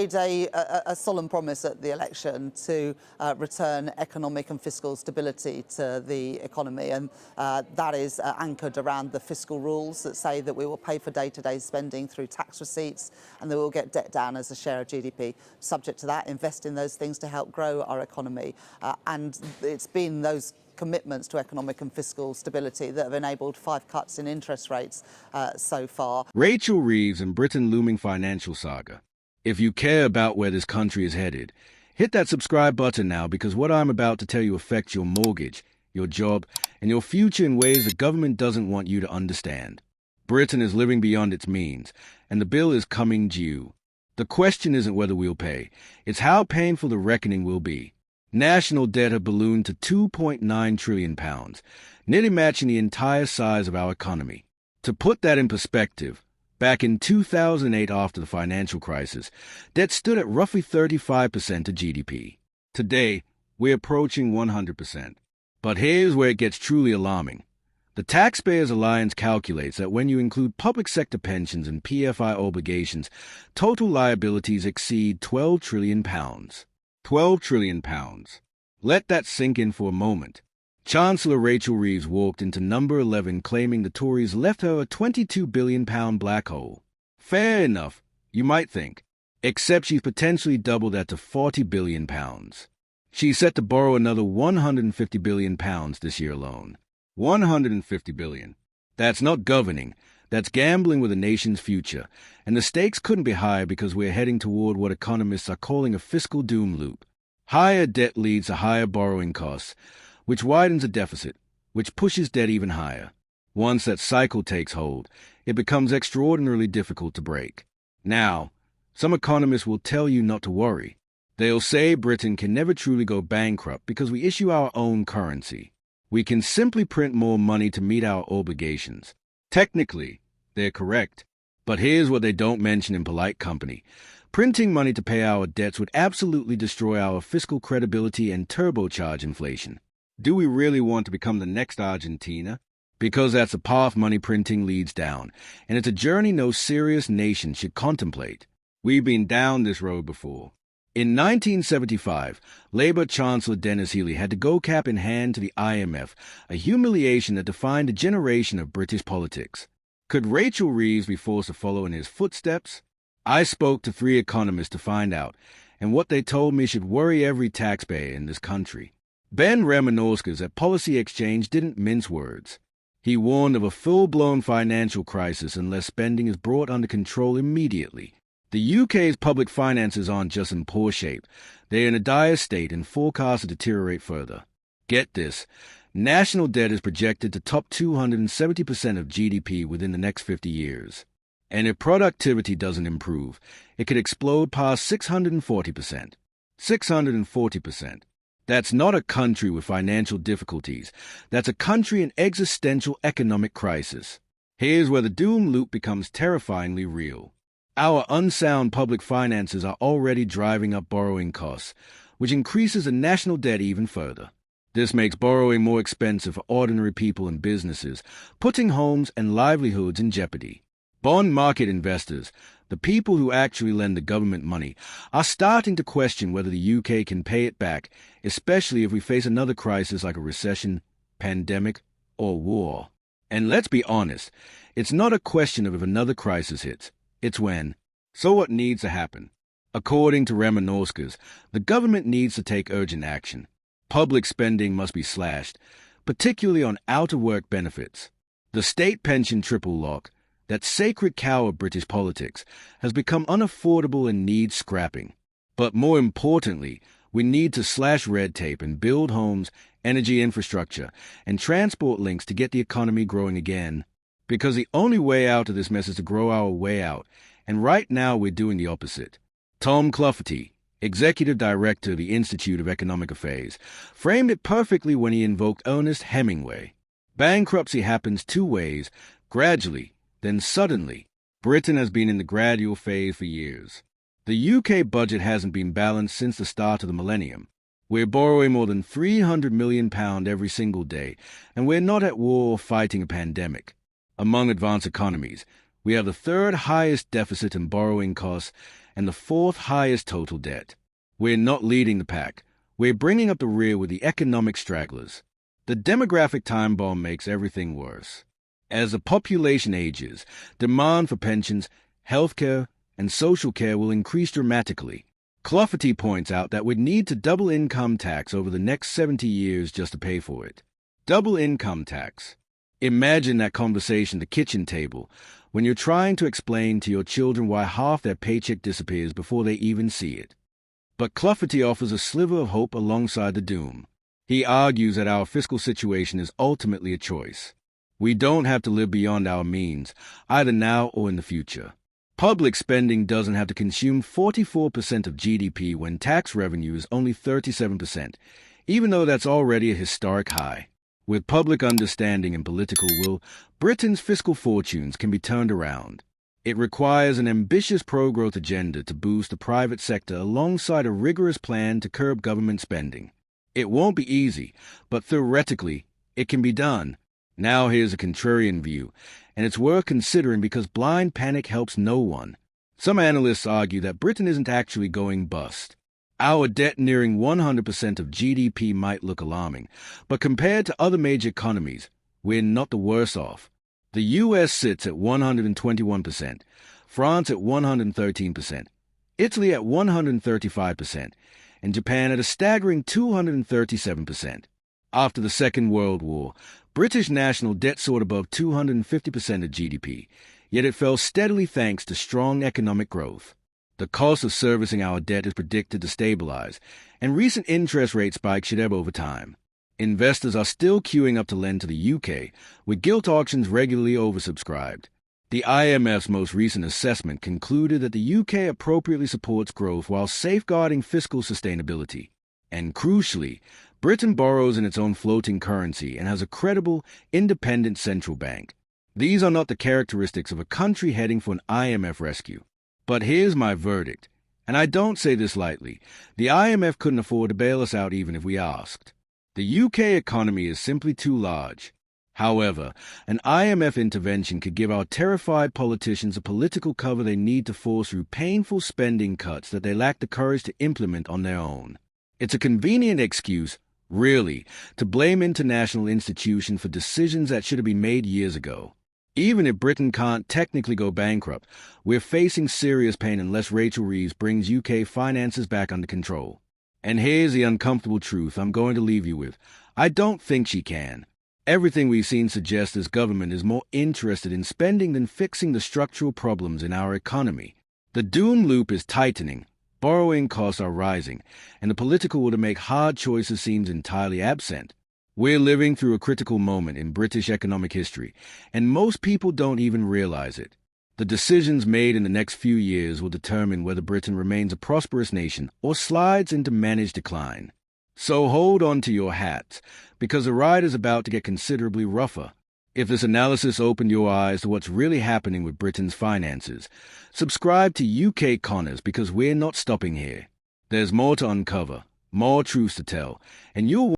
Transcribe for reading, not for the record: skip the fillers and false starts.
made a solemn promise at the election to return economic and fiscal stability to the economy, and that is anchored around the fiscal rules that say that we will pay for day-to-day spending through tax receipts and that we will get debt down as a share of GDP. Subject to that, invest in those things to help grow our economy. And it's been those commitments to economic and fiscal stability that have enabled 5 cuts in interest rates so far. Rachel Reeves and Britain looming financial saga. If you care about where this country is headed, hit that subscribe button now, because what I'm about to tell you affects your mortgage, your job, and your future in ways the government doesn't want you to understand. Britain is living beyond its means, and the bill is coming due. The question isn't whether we'll pay, it's how painful the reckoning will be. National debt have ballooned to £2.9 trillion, nearly matching the entire size of our economy. To put that in perspective, back in 2008, after the financial crisis, debt stood at roughly 35% of GDP. Today, we're approaching 100%. But here's where it gets truly alarming. The Taxpayers Alliance calculates that when you include public sector pensions and PFI obligations, total liabilities exceed £12 trillion. £12 trillion. Let that sink in for a moment. Chancellor Rachel Reeves walked into number 11 claiming the Tories left her a £22 billion black hole. Fair enough, you might think, except she's potentially doubled that to £40 billion. She's set to borrow another £150 billion this year alone. $150 billion. That's not governing, that's gambling with a nation's future, and the stakes couldn't be higher because we're heading toward what economists are calling a fiscal doom loop. Higher debt leads to higher borrowing costs, which widens the deficit, which pushes debt even higher. Once that cycle takes hold, it becomes extraordinarily difficult to break. Now, some economists will tell you not to worry. They'll say Britain can never truly go bankrupt because we issue our own currency. We can simply print more money to meet our obligations. Technically, they're correct. But here's what they don't mention in polite company. Printing money to pay our debts would absolutely destroy our fiscal credibility and turbocharge inflation. Do we really want to become the next Argentina? Because that's the path money printing leads down, and it's a journey no serious nation should contemplate. We've been down this road before. In 1975, Labour Chancellor Denis Healey had to go cap in hand to the IMF, a humiliation that defined a generation of British politics. Could Rachel Reeves be forced to follow in his footsteps? I spoke to 3 economists to find out, and what they told me should worry every taxpayer in this country. Ben Ramanauskas at Policy Exchange didn't mince words. He warned of a full-blown financial crisis unless spending is brought under control immediately. The UK's public finances aren't just in poor shape, they're in a dire state and forecast to deteriorate further. Get this, national debt is projected to top 270% of GDP within the next 50 years. And if productivity doesn't improve, it could explode past 640%. 640%. That's not a country with financial difficulties. That's a country in existential economic crisis. Here's where the doom loop becomes terrifyingly real. Our unsound public finances are already driving up borrowing costs, which increases the national debt even further. This makes borrowing more expensive for ordinary people and businesses, putting homes and livelihoods in jeopardy. Bond market investors, the people who actually lend the government money, are starting to question whether the UK can pay it back, especially if we face another crisis like a recession, pandemic, or war. And let's be honest, it's not a question of if another crisis hits. It's when. So what needs to happen? According to Ramanauskas, the government needs to take urgent action. Public spending must be slashed, particularly on out-of-work benefits. The state pension triple lock, that sacred cow of British politics, has become unaffordable and needs scrapping. But more importantly, we need to slash red tape and build homes, energy infrastructure, and transport links to get the economy growing again. Because the only way out of this mess is to grow our way out, and right now we're doing the opposite. Tom Clufferty, Executive Director of the Institute of Economic Affairs, framed it perfectly when he invoked Ernest Hemingway. Bankruptcy happens 2 ways, gradually, then suddenly. Britain has been in the gradual phase for years. The UK budget hasn't been balanced since the start of the millennium. We're borrowing more than £300 million every single day, and we're not at war or fighting a pandemic. Among advanced economies, we have the 3rd highest deficit and borrowing costs, and the fourth highest total debt. We're not leading the pack. We're bringing up the rear with the economic stragglers. The demographic time bomb makes everything worse. As the population ages, demand for pensions, healthcare, and social care will increase dramatically. Clufferty points out that we'd need to double income tax over the next 70 years just to pay for it. Double income tax. Imagine that conversation at the kitchen table when you're trying to explain to your children why half their paycheck disappears before they even see it. But Clufferty offers a sliver of hope alongside the doom. He argues that our fiscal situation is ultimately a choice. We don't have to live beyond our means, either now or in the future. Public spending doesn't have to consume 44% of GDP when tax revenue is only 37%, even though that's already a historic high. With public understanding and political will, Britain's fiscal fortunes can be turned around. It requires an ambitious pro-growth agenda to boost the private sector alongside a rigorous plan to curb government spending. It won't be easy, but theoretically, it can be done. Now here's a contrarian view, and it's worth considering because blind panic helps no one. Some analysts argue that Britain isn't actually going bust. Our debt nearing 100% of GDP might look alarming, but compared to other major economies, we're not the worse off. The US sits at 121%, France at 113%, Italy at 135%, and Japan at a staggering 237%. After the Second World War, British national debt soared above 250% of GDP, yet it fell steadily thanks to strong economic growth. The cost of servicing our debt is predicted to stabilize, and recent interest rate spikes should ebb over time. Investors are still queuing up to lend to the UK, with gilt auctions regularly oversubscribed. The IMF's most recent assessment concluded that the UK appropriately supports growth while safeguarding fiscal sustainability. And crucially, Britain borrows in its own floating currency and has a credible, independent central bank. These are not the characteristics of a country heading for an IMF rescue. But here's my verdict, and I don't say this lightly. The IMF couldn't afford to bail us out even if we asked. The UK economy is simply too large. However, an IMF intervention could give our terrified politicians a political cover they need to force through painful spending cuts that they lack the courage to implement on their own. It's a convenient excuse, really, to blame international institutions for decisions that should have been made years ago. Even if Britain can't technically go bankrupt, we're facing serious pain unless Rachel Reeves brings UK finances back under control. And here's the uncomfortable truth I'm going to leave you with. I don't think she can. Everything we've seen suggests this government is more interested in spending than fixing the structural problems in our economy. The doom loop is tightening, borrowing costs are rising, and the political will to make hard choices seems entirely absent. We're living through a critical moment in British economic history, and most people don't even realize it. The decisions made in the next few years will determine whether Britain remains a prosperous nation or slides into managed decline. So hold on to your hats, because the ride is about to get considerably rougher. If this analysis opened your eyes to what's really happening with Britain's finances, subscribe to UK Connors because we're not stopping here. There's more to uncover, more truths to tell, and you'll